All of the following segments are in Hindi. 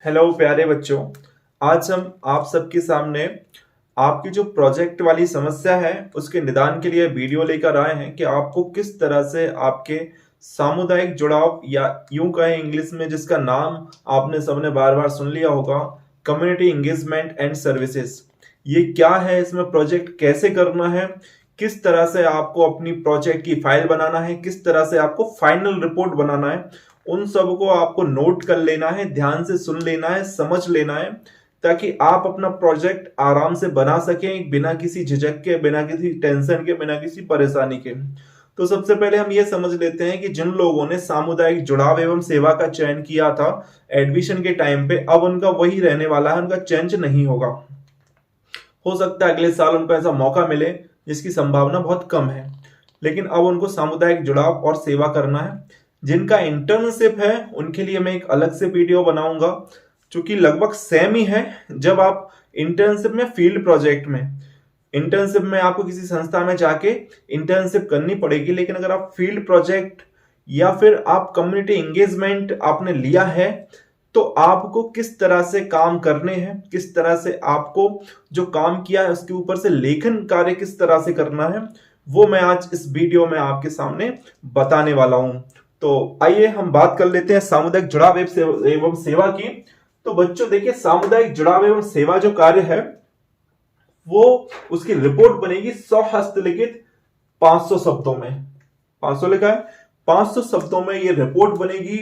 हेलो प्यारे बच्चों। आज हम आप सबके सामने आपकी जो प्रोजेक्ट वाली समस्या है उसके निदान के लिए वीडियो लेकर आए हैं कि आपको किस तरह से आपके सामुदायिक जुड़ाव या यूं कहें इंग्लिश में जिसका नाम आपने सबने बार बार सुन लिया होगा, कम्युनिटी एंगेजमेंट एंड सर्विसेज। ये क्या है, इसमें प्रोजेक्ट कैसे करना है, किस तरह से आपको अपनी प्रोजेक्ट की फाइल बनाना है, किस तरह से आपको फाइनल रिपोर्ट बनाना है, उन सब को आपको नोट कर लेना है, ध्यान से सुन लेना है, समझ लेना है, ताकि आप अपना प्रोजेक्ट आराम से बना सकें बिना किसी झिझक के, बिना किसी टेंशन के, बिना किसी परेशानी के। तो सबसे पहले हम ये समझ लेते हैं कि जिन लोगों ने सामुदायिक जुड़ाव एवं सेवा का चयन किया था एडमिशन के टाइम पे, अब उनका वही रहने वाला है, उनका चेंज नहीं होगा। हो सकता है अगले साल उनको ऐसा मौका मिले जिसकी संभावना बहुत कम है, लेकिन अब उनको सामुदायिक जुड़ाव और सेवा करना है। जिनका इंटर्नशिप है उनके लिए मैं एक अलग से वीडियो बनाऊंगा, चूंकि लगभग सेम ही है। जब आप इंटर्नशिप में फील्ड प्रोजेक्ट में, इंटर्नशिप में आपको किसी संस्था में जाके इंटर्नशिप करनी पड़ेगी, लेकिन अगर आप फील्ड प्रोजेक्ट या फिर आप कम्युनिटी एंगेजमेंट आपने लिया है तो आपको किस तरह से काम करने हैं, किस तरह से आपको जो काम किया है उसके ऊपर से लेखन कार्य किस तरह से करना है, वो मैं आज इस वीडियो में आपके सामने बताने वाला हूं। तो आइए हम बात कर लेते हैं सामुदायिक जुड़ाव एवं सेवा की। तो बच्चों देखिए, सामुदायिक जुड़ाव एवं सेवा जो कार्य है वो उसकी रिपोर्ट बनेगी 100 हस्तलिखित 500 शब्दों में। 500 लिखा है, 500 शब्दों में ये रिपोर्ट बनेगी।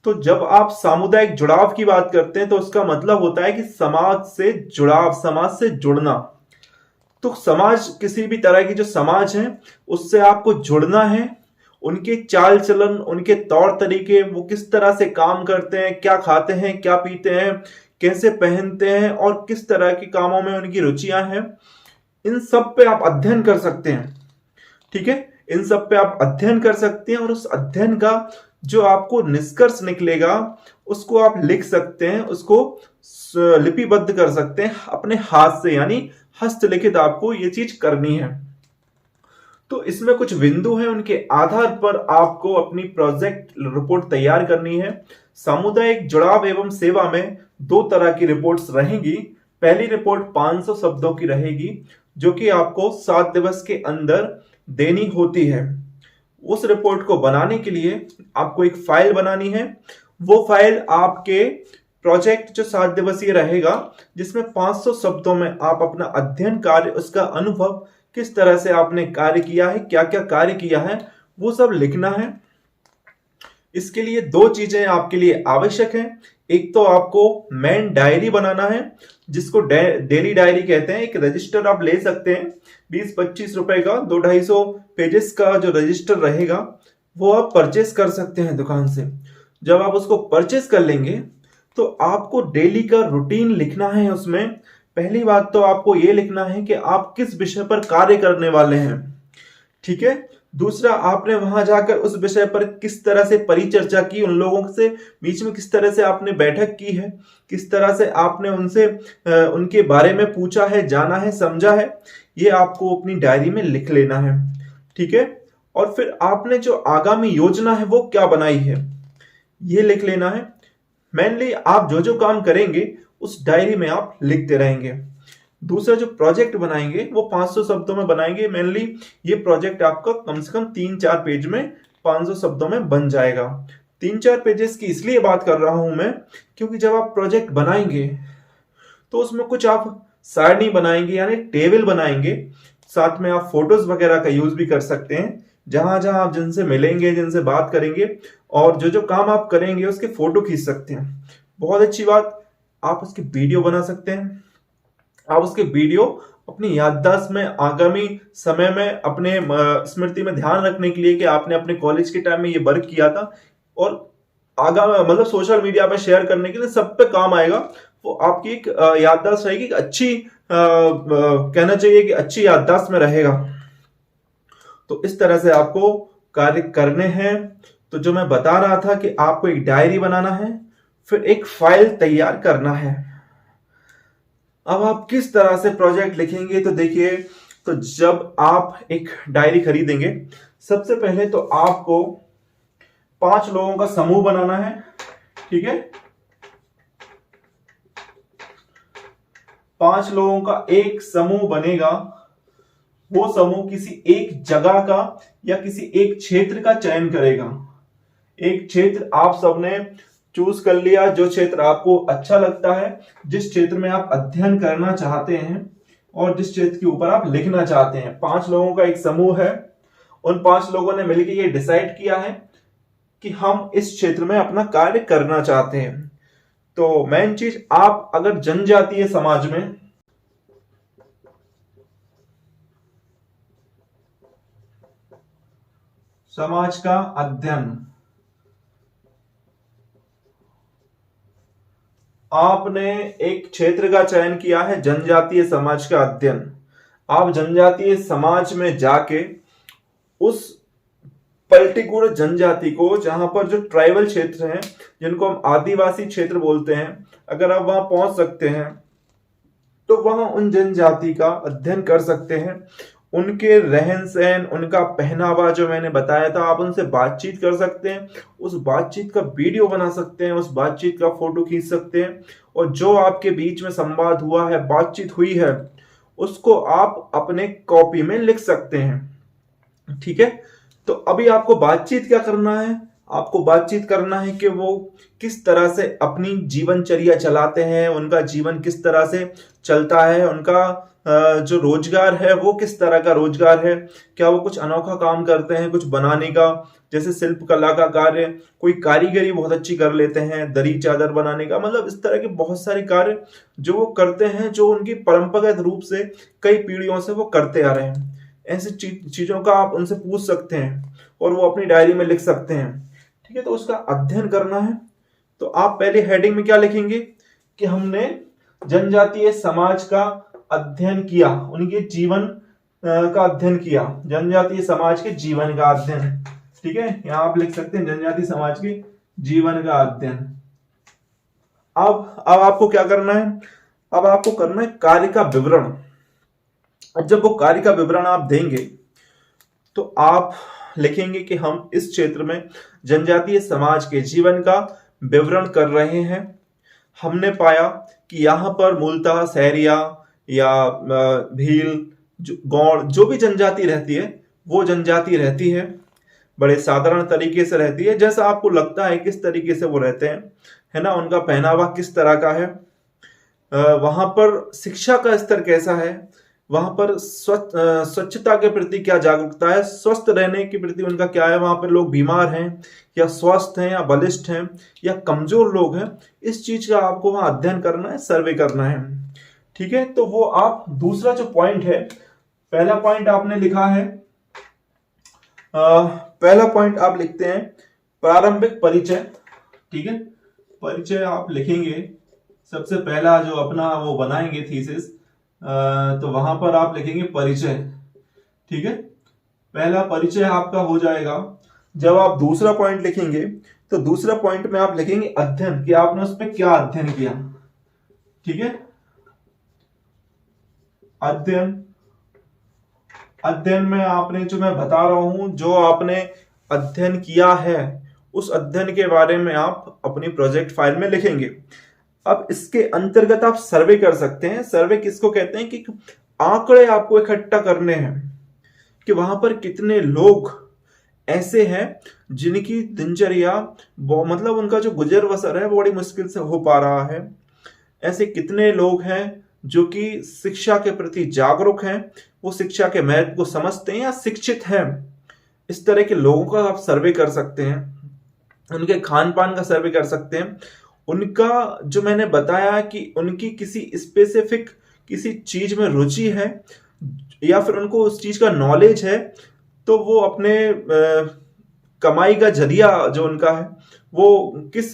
तो जब आप सामुदायिक जुड़ाव की बात करते हैं तो उसका मतलब होता है कि समाज से जुड़ाव, समाज से जुड़ना। तो समाज, किसी भी तरह की जो समाज है उससे आपको जुड़ना है। उनके चाल चलन, उनके तौर तरीके, वो किस तरह से काम करते हैं, क्या खाते हैं, क्या पीते हैं, कैसे पहनते हैं और किस तरह के कामों में उनकी रुचियां हैं, इन सब पे आप अध्ययन कर सकते हैं। ठीक है, इन सब पे आप अध्ययन कर सकते हैं और उस अध्ययन का जो आपको निष्कर्ष निकलेगा उसको आप लिख सकते हैं, उसको लिपिबद्ध कर सकते हैं अपने हाथ से, यानी हस्तलिखित आपको ये चीज करनी है। तो इसमें कुछ बिंदु हैं, उनके आधार पर आपको अपनी प्रोजेक्ट रिपोर्ट तैयार करनी है। सामुदायिक जुड़ाव एवं सेवा में दो तरह की रिपोर्ट्स रहेंगी। पहली रिपोर्ट 500 शब्दों की रहेगी जो कि आपको 7 दिवस के अंदर देनी होती है। उस रिपोर्ट को बनाने के लिए आपको एक फाइल बनानी है। वो फाइल आपके प्रोजेक्ट जो 7 दिवसीय रहेगा, जिसमें 500 शब्दों में आप अपना अध्ययन कार्य, उसका अनुभव, किस तरह से आपने कार्य किया है, क्या क्या कार्य किया है, वो सब लिखना है। इसके लिए दो चीजें आपके लिए आवश्यक हैं। एक तो आपको मेन डायरी बनाना है, जिसको डेली डायरी कहते हैं। एक रजिस्टर आप ले सकते हैं, 20-25 रुपए का, 200-250 पेजेस का जो रजिस्टर रहेगा वो आप परचेस कर सकते हैं दुकान से। जब आप उसको परचेस कर लेंगे तो आपको डेली का रूटीन लिखना है। उसमें पहली बात तो आपको यह लिखना है कि आप किस विषय पर कार्य करने वाले हैं। ठीक है, दूसरा, आपने वहां जाकर उस विषय पर किस तरह से परिचर्चा की, उन लोगों से बीच में किस तरह से आपने बैठक की है, किस तरह से आपने उनसे उनके बारे में पूछा है, जाना है, समझा है, ये आपको अपनी डायरी में लिख लेना है। ठीक है, और फिर आपने जो आगामी योजना है वो क्या बनाई है ये लिख लेना है। मेनली आप जो जो काम करेंगे उस डायरी में आप लिखते रहेंगे। दूसरा, जो प्रोजेक्ट बनाएंगे वो 500 शब्दों में बनाएंगे। मेनली ये प्रोजेक्ट आपका कम से कम 3-4 पेज में 500 शब्दों में बन जाएगा। 3-4 पेजेस की इसलिए बात कर रहा हूं मैं क्योंकि जब आप प्रोजेक्ट बनाएंगे तो उसमें कुछ आप सारणी बनाएंगे, यानी टेबल बनाएंगे। साथ में आप फोटोज वगैरह का यूज भी कर सकते हैं। जहां जहां आप जिनसे मिलेंगे, जिनसे बात करेंगे और जो जो काम आप करेंगे उसके फोटो खींच सकते हैं। बहुत अच्छी बात, आप उसकी वीडियो बना सकते हैं। आप उसके वीडियो अपनी याददाश्त में, आगामी समय में अपने स्मृति में ध्यान रखने के लिए कि आपने अपने कॉलेज के टाइम में ये वर्क किया था, और आगामी मतलब सोशल मीडिया पे शेयर करने के लिए सब पे काम आएगा। वो आपकी एक याददाश्त रहेगी, अच्छी कहना चाहिए कि अच्छी याददाश्त में रहेगा। तो इस तरह से आपको कार्य करने हैं। तो जो मैं बता रहा था कि आपको एक डायरी बनाना है, फिर एक फाइल तैयार करना है। अब आप किस तरह से प्रोजेक्ट लिखेंगे, तो देखिए, तो जब आप एक डायरी खरीदेंगे, सबसे पहले तो आपको 5 लोगों का समूह बनाना है। ठीक है, 5 लोगों का एक समूह बनेगा। वो समूह किसी एक जगह का या किसी एक क्षेत्र का चयन करेगा। एक क्षेत्र आप सबने चूज कर लिया, जो क्षेत्र आपको अच्छा लगता है, जिस क्षेत्र में आप अध्ययन करना चाहते हैं और जिस क्षेत्र के ऊपर आप लिखना चाहते हैं। 5 लोगों का एक समूह है। उन 5 लोगों ने मिलकर ये डिसाइड किया है कि हम इस क्षेत्र में अपना कार्य करना चाहते हैं। तो मेन चीज, आप अगर जनजातीय समाज में समाज का अध्ययन, आपने एक क्षेत्र का चयन किया है जनजातीय समाज का अध्ययन। आप जनजातीय समाज में जाके उस पर्टिकुलर जनजाति को, जहां पर जो ट्राइबल क्षेत्र हैं, जिनको हम आदिवासी क्षेत्र बोलते हैं, अगर आप वहां पहुंच सकते हैं तो वहां उन जनजाति का अध्ययन कर सकते हैं। उनके रहन सहन, उनका पहनावा जो मैंने बताया था, आप उनसे बातचीत कर सकते हैं। उस बातचीत का वीडियो बना सकते हैं, उस बातचीत का फोटो खींच सकते हैं, और जो आपके बीच में संवाद हुआ है, बातचीत हुई है, उसको आप अपने कॉपी में लिख सकते हैं। ठीक है। तो अभी आपको बातचीत क्या करना है? आपको बातचीत करना है कि वो किस तरह से अपनी जीवनचर्या चलाते हैं, उनका जीवन किस तरह से चलता है, उनका जो रोजगार है वो किस तरह का रोजगार है। क्या वो कुछ अनोखा काम करते हैं, कुछ बनाने का, जैसे शिल्प कला का कार्य, कोई कारीगरी बहुत अच्छी कर लेते हैं, दरी चादर बनाने का, मतलब इस तरह के बहुत सारे कार्य जो वो करते हैं, जो उनकी परंपरागत रूप से कई पीढ़ियों से वो करते आ रहे हैं। ऐसी चीजों का आप उनसे पूछ सकते हैं और वो अपनी डायरी में लिख सकते हैं। ठीक है। तो उसका अध्ययन करना है। तो आप पहले हेडिंग में क्या लिखेंगे कि हमने जनजातीय समाज का अध्ययन किया, उनके जीवन का अध्ययन किया, जनजातीय समाज के जीवन का अध्ययन। ठीक है। यहां आप लिख सकते हैं जनजातीय समाज के जीवन का अध्ययन। अब आपको क्या करना है? अब आपको करना है कार्य का विवरण। अब जब वो कार्य का विवरण आप देंगे तो आप लिखेंगे कि हम इस क्षेत्र में जनजातीय समाज के जीवन का विवरण कर रहे हैं। हमने पाया कि यहाँ पर मूलतः सहरिया या भील, गौड़, जो भी जनजाति रहती है, वो जनजाति रहती है, बड़े साधारण तरीके से रहती है, जैसा आपको लगता है किस तरीके से वो रहते हैं, है ना। उनका पहनावा किस तरह का है, वहां पर शिक्षा का स्तर कैसा है, वहां पर स्वच्छता के प्रति क्या जागरूकता है, स्वस्थ रहने के प्रति उनका क्या है, वहां पर लोग बीमार हैं या स्वस्थ हैं या बलिष्ठ हैं या कमजोर लोग हैं, इस चीज का आपको वहां अध्ययन करना है, सर्वे करना है। ठीक है। तो वो आप दूसरा जो पॉइंट है, पहला पॉइंट आपने लिखा है, पहला पॉइंट आप लिखते हैं प्रारंभिक परिचय। ठीक है। परिचय आप लिखेंगे, सबसे पहला जो अपना वो बनाएंगे थीसिस, तो वहां पर आप लिखेंगे परिचय। ठीक है। पहला परिचय आपका हो जाएगा। जब आप दूसरा पॉइंट लिखेंगे तो दूसरा पॉइंट में आप लिखेंगे अध्ययन, कि आपने उस पर क्या अध्ययन किया। ठीक है। अध्ययन, अध्ययन में आपने, जो मैं बता रहा हूं, जो आपने अध्ययन किया है, उस अध्ययन के बारे में आप अपनी प्रोजेक्ट फाइल में लिखेंगे। अब इसके अंतर्गत आप सर्वे कर सकते हैं। सर्वे किसको कहते हैं? कि आंकड़े आपको इकट्ठा करने हैं कि वहां पर कितने लोग ऐसे हैं जिनकी दिनचर्या, मतलब उनका जो गुजर बसर है वो बड़ी मुश्किल से हो पा रहा है। ऐसे कितने लोग हैं जो कि शिक्षा के प्रति जागरूक हैं, वो शिक्षा के महत्व को समझते हैं या शिक्षित हैं। इस तरह के लोगों का आप सर्वे कर सकते हैं। उनके खान पान का सर्वे कर सकते हैं। उनका, जो मैंने बताया कि उनकी किसी स्पेसिफिक किसी चीज में रुचि है या फिर उनको उस चीज का नॉलेज है, तो वो अपने कमाई का जरिया जो उनका है, वो किस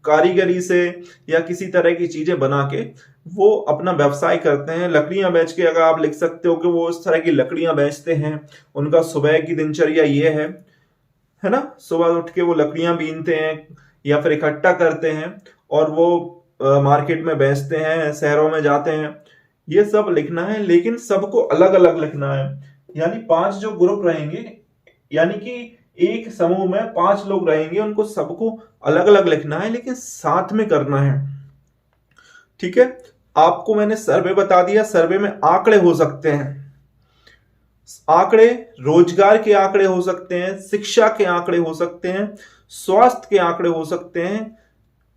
कारीगरी से या किसी तरह की चीजें बना के वो अपना व्यवसाय करते हैं। लकड़ियां बेच के, अगर आप लिख सकते हो कि वो उस तरह की लकड़ियां बेचते हैं, उनका सुबह की दिनचर्या ये है ना। सुबह उठ के वो लकड़ियां बीनते हैं या फिर इकट्ठा करते हैं और वो मार्केट में बेचते हैं, शहरों में जाते हैं। ये सब लिखना है, लेकिन सबको अलग अलग लिखना है। यानी 5 जो ग्रुप रहेंगे, यानी कि एक समूह में 5 लोग रहेंगे, उनको सबको अलग अलग लिखना है, लेकिन साथ में करना है। ठीक है। आपको मैंने सर्वे बता दिया, सर्वे में आंकड़े हो सकते हैं, आंकड़े रोजगार के आंकड़े हो सकते हैं, शिक्षा के आंकड़े हो सकते हैं, स्वास्थ्य के आंकड़े हो सकते हैं,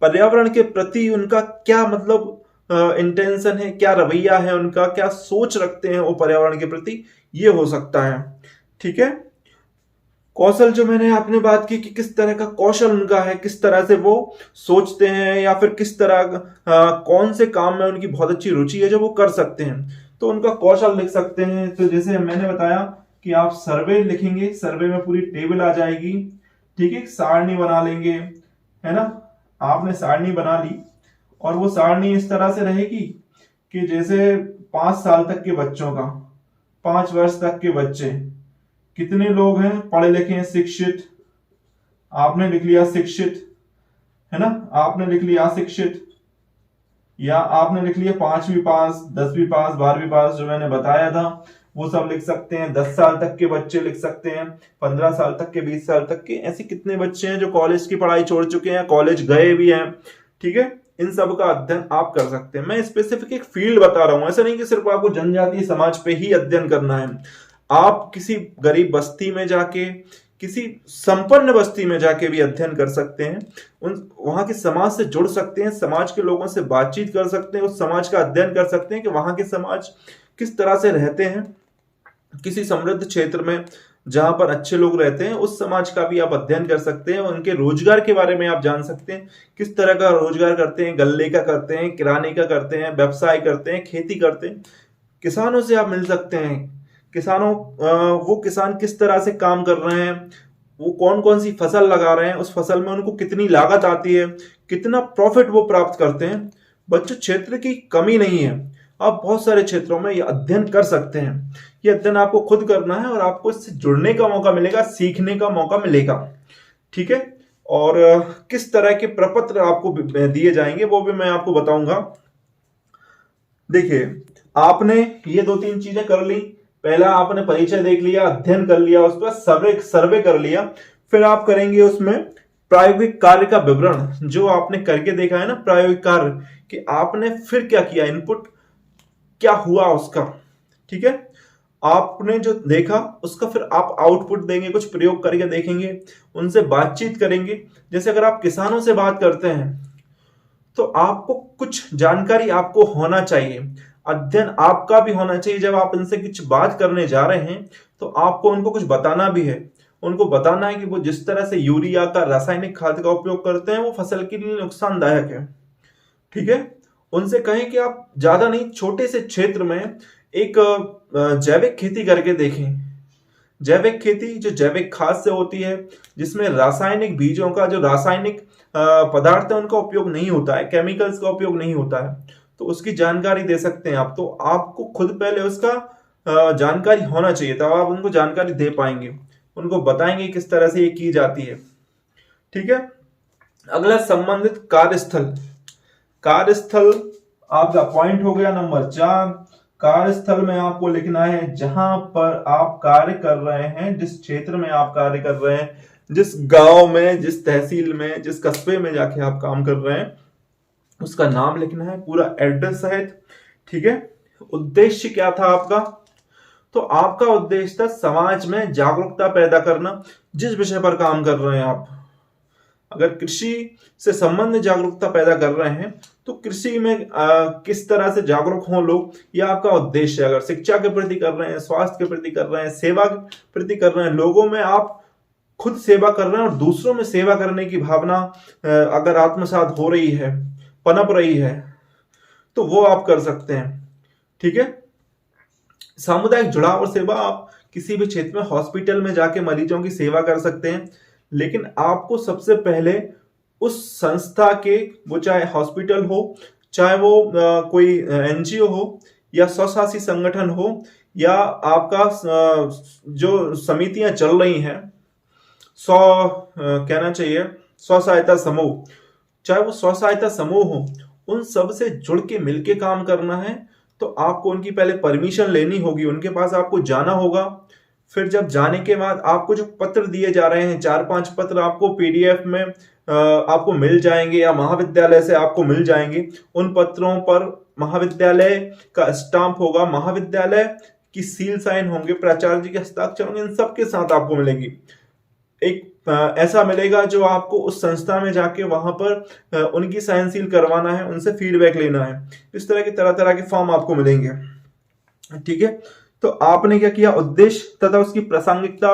पर्यावरण के प्रति उनका क्या मतलब इंटेंशन है, क्या रवैया है उनका, क्या सोच रखते हैं वो पर्यावरण के प्रति, ये हो सकता है। ठीक है। कौशल जो मैंने आपने बात की कि किस तरह का कौशल उनका है, किस तरह से वो सोचते हैं, या फिर किस तरह कौन से काम में उनकी बहुत अच्छी रुचि है जो वो कर सकते हैं, तो उनका कौशल लिख सकते हैं। तो जैसे मैंने बताया कि आप सर्वे लिखेंगे, सर्वे में पूरी टेबल आ जाएगी। ठीक है, सारणी बना लेंगे, है ना। आपने सारणी बना ली और वो सारणी इस तरह से रहेगी कि जैसे 5 साल तक के बच्चों का, 5 वर्ष तक के बच्चे कितने लोग हैं पढ़े लिखे हैं, शिक्षित, आपने लिख लिया शिक्षित, है ना, आपने लिख लिया शिक्षित, या आपने लिख लिया 5वीं पास, 10वीं पास, 12वीं पास, जो मैंने बताया था वो सब लिख सकते हैं। 10 साल तक के बच्चे लिख सकते हैं, 15 साल तक के, 20 साल तक के, ऐसे कितने बच्चे हैं जो कॉलेज की पढ़ाई छोड़ चुके हैं, कॉलेज गए भी हैं। ठीक है, इन सब का अध्ययन आप कर सकते हैं। मैं स्पेसिफिक एक फील्ड बता रहा हूं, ऐसा नहीं कि सिर्फ आपको जनजातीय समाज पे ही अध्ययन करना है। आप किसी गरीब बस्ती में जाके, किसी संपन्न बस्ती में जाके भी अध्ययन कर सकते हैं, उन वहां के समाज से जुड़ सकते हैं, समाज के लोगों से बातचीत कर सकते हैं, उस समाज का अध्ययन कर सकते हैं कि वहां के समाज किस तरह से रहते हैं। किसी समृद्ध क्षेत्र में जहां पर अच्छे लोग रहते हैं, उस समाज का भी आप अध्ययन कर सकते हैं, उनके रोजगार के बारे में आप जान सकते हैं, किस तरह का रोजगार करते हैं, गल्ले का करते हैं, किराने का करते हैं, व्यवसाय करते हैं, खेती करते हैं। किसानों से आप मिल सकते हैं, किसानों वो किसान किस तरह से काम कर रहे हैं, वो कौन कौन सी फसल लगा रहे हैं, उस फसल में उनको कितनी लागत आती है, कितना प्रॉफिट वो प्राप्त करते हैं। बच्चों, क्षेत्र की कमी नहीं है, आप बहुत सारे क्षेत्रों में ये अध्ययन कर सकते हैं। ये अध्ययन आपको खुद करना है और आपको इससे जुड़ने का मौका मिलेगा, सीखने का मौका मिलेगा। ठीक है, और किस तरह के प्रपत्र आपको दिए जाएंगे वो भी मैं आपको बताऊंगा। देखिए, आपने ये 2-3 चीजें कर ली। पहला, आपने परिचय देख लिया, अध्ययन कर लिया, उस पर सर्वे कर लिया। फिर आप करेंगे उसमें प्रायोगिक कार्य का विवरण, जो आपने करके देखा है ना प्रायोगिक कार्य, कि आपने फिर क्या किया, इनपुट क्या हुआ उसका। ठीक है, आपने जो देखा उसका फिर आप आउटपुट देंगे, कुछ प्रयोग करके देखेंगे, उनसे बातचीत करेंगे। जैसे अगर आप किसानों से बात करते हैं तो आपको कुछ जानकारी आपको होना चाहिए, अध्ययन आपका भी होना चाहिए। जब आप इनसे कुछ बात करने जा रहे हैं तो आपको उनको कुछ बताना भी है, उनको बताना है कि वो जिस तरह से यूरिया का, रासायनिक खाद का उपयोग करते हैं वो फसल के लिए नुकसानदायक है। ठीक है, उनसे कहें कि आप ज्यादा नहीं, छोटे से क्षेत्र में एक जैविक खेती करके देखें। जैविक खेती जो जैविक खाद से होती है, जिसमें रासायनिक बीजों का, जो रासायनिक पदार्थ है उनका उपयोग नहीं होता है, केमिकल्स का उपयोग नहीं होता है, तो उसकी जानकारी दे सकते हैं आप। तो आपको खुद पहले उसका जानकारी होना चाहिए, तब आप उनको जानकारी दे पाएंगे, उनको बताएंगे किस तरह से ये की जाती है। ठीक है, अगला संबंधित कार्यस्थल। कार्यस्थल आपका पॉइंट हो गया नंबर 4। कार्यस्थल में आपको लिखना है जहां पर आप कार्य कर रहे हैं, जिस क्षेत्र में आप कार्य कर रहे हैं, जिस गांव में, जिस तहसील में, जिस कस्बे में जाके आप काम कर रहे हैं, उसका नाम लिखना है, पूरा एड्रेस सहित। ठीक है, उद्देश्य क्या था आपका, तो आपका उद्देश्य था समाज में जागरूकता पैदा करना। जिस विषय पर काम कर रहे हैं आप, अगर कृषि से संबंध जागरूकता पैदा कर रहे हैं तो कृषि में किस तरह से जागरूक हों लोग, यह आपका उद्देश्य है। अगर शिक्षा के प्रति कर रहे हैं, स्वास्थ्य के प्रति कर रहे हैं, सेवा के प्रति कर रहे हैं, लोगों में आप खुद सेवा कर रहे हैं और दूसरों में सेवा करने की भावना अगर आत्मसात हो रही है, पनप रही है, तो वो आप कर सकते हैं। ठीक है, सामुदायिक जुड़ाव और सेवा, आप किसी भी क्षेत्र में हॉस्पिटल में जाके मरीजों की सेवा कर सकते हैं, लेकिन आपको सबसे पहले उस संस्था के, वो चाहे हॉस्पिटल हो, चाहे वो कोई एनजीओ हो या स्वशासी संगठन हो, या आपका जो समितियां चल रही हैं, कहना चाहिए स्व सहायता समूह, चाहे वो स्व सहायता समूह हो, उन सब से जुड़ के मिलके काम करना है। तो आपको उनकी पहले परमिशन लेनी होगी, उनके पास आपको जाना होगा। फिर जब जाने के बाद आपको जो पत्र दिए जा रहे हैं, 4-5 पत्र आपको पीडीएफ में आपको मिल जाएंगे या महाविद्यालय से आपको मिल जाएंगे। उन पत्रों पर महाविद्यालय का स्टाम्प होगा, महाविद्यालय की सील साइन होंगे, प्राचार्य जी के हस्ताक्षर होंगे, इन सबके साथ आपको मिलेंगी। एक ऐसा मिलेगा जो आपको उस संस्था में जाके वहां पर उनकी साइन सील करवाना है, उनसे फीडबैक लेना है। इस तरह के तरह तरह के फॉर्म आपको मिलेंगे। ठीक है, तो आपने क्या किया, उद्देश्य तथा उसकी प्रासंगिकता,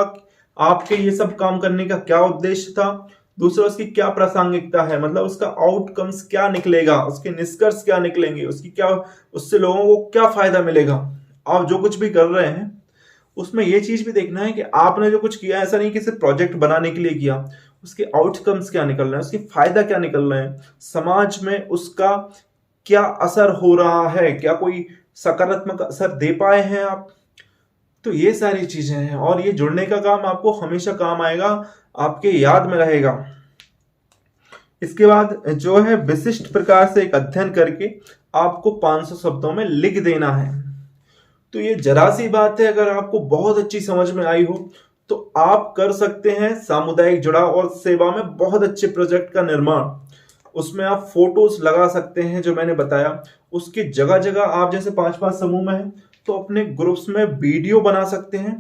आपके ये सब काम करने का क्या उद्देश्य था, दूसरा उसकी क्या प्रासंगिकता है, मतलब उसका आउटकम्स क्या निकलेगा, उसके निष्कर्ष क्या निकलेंगे, उसकी क्या, उससे लोगों को क्या फायदा मिलेगा। आप जो कुछ भी कर रहे हैं उसमें ये चीज भी देखना है कि आपने जो कुछ किया, ऐसा नहीं कि सिर्फ प्रोजेक्ट बनाने के लिए किया, उसके आउटकम्स क्या निकल रहे हैं, उसके फायदा क्या निकल रहे हैं, समाज में उसका क्या असर हो रहा है, क्या कोई सकारात्मक असर दे पाए हैं आप। तो ये सारी चीजें हैं, और ये जुड़ने का काम आपको हमेशा काम आएगा, आपके याद में रहेगा। इसके बाद जो है विशिष्ट प्रकार से एक अध्ययन करके आपको 500 शब्दों में लिख देना है। तो ये जरा सी बात है, अगर आपको बहुत अच्छी समझ में आई हो तो आप कर सकते हैं सामुदायिक जुड़ाव और सेवा में बहुत अच्छे प्रोजेक्ट का निर्माण। उसमें आप फोटोज लगा सकते हैं जो मैंने बताया, उसकी जगह जगह आप जैसे 5-5 समूह में हैं तो अपने ग्रुप्स में वीडियो बना सकते हैं,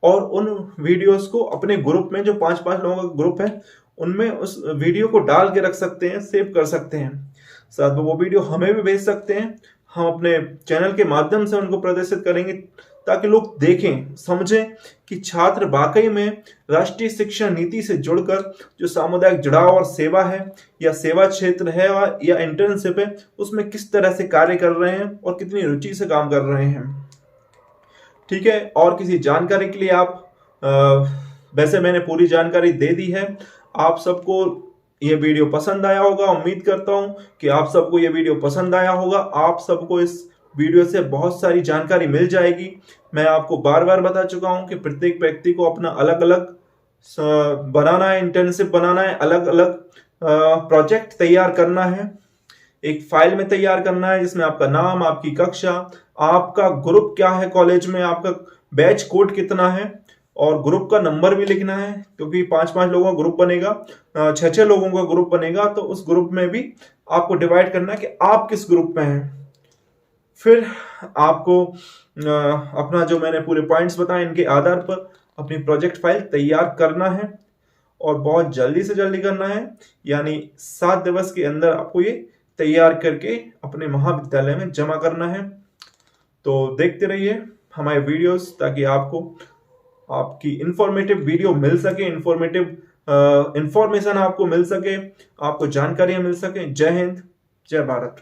और उन वीडियोस को अपने ग्रुप में, जो 5-5 लोगों का ग्रुप है, उनमें उस वीडियो को डाल के रख सकते हैं, सेव कर सकते हैं। साथ में वो वीडियो हमें भी भेज सकते हैं, हम अपने चैनल के माध्यम से उनको प्रदर्शित करेंगे, ताकि लोग देखें, समझें कि छात्र वाकई में राष्ट्रीय शिक्षा नीति से जुड़कर जो सामुदायिक जुड़ाव और सेवा है, या सेवा क्षेत्र है, या इंटर्नशिप है, उसमें किस तरह से कार्य कर रहे हैं और कितनी रुचि से काम कर रहे हैं। ठीक है, और किसी जानकारी के लिए आप वैसे मैंने पूरी जानकारी दे दी है। आप सबको ये वीडियो पसंद आया होगा, उम्मीद करता हूं कि आप सबको ये वीडियो पसंद आया होगा। आप सबको इस वीडियो से बहुत सारी जानकारी मिल जाएगी। मैं आपको बार बार बता चुका हूं कि प्रत्येक व्यक्ति को अपना अलग अलग बनाना है, इंटर्नशिप बनाना है, अलग अलग प्रोजेक्ट तैयार करना है, एक फाइल में तैयार करना है, जिसमें आपका नाम, आपकी कक्षा, आपका ग्रुप क्या है कॉलेज में, आपका बैच कोड कितना है, और ग्रुप का नंबर भी लिखना है, क्योंकि 5-5 लोगों का ग्रुप बनेगा, 6-6 लोगों का ग्रुप बनेगा, तो उस ग्रुप में भी आपको डिवाइड करना है कि आप किस ग्रुप में हैं। फिर आपको अपना जो मैंने पूरे पॉइंट्स बताए, इनके आधार पर अपनी प्रोजेक्ट फाइल तैयार करना है, और बहुत जल्दी से जल्दी करना है, यानी 7 दिवस के अंदर आपको ये तैयार करके अपने महाविद्यालय में जमा करना है। तो देखते रहिए हमारे वीडियोस, ताकि आपको आपकी इंफॉर्मेटिव वीडियो मिल सके, इंफॉर्मेशन आपको मिल सके, आपको जानकारियां मिल सके। जय हिंद, जय भारत।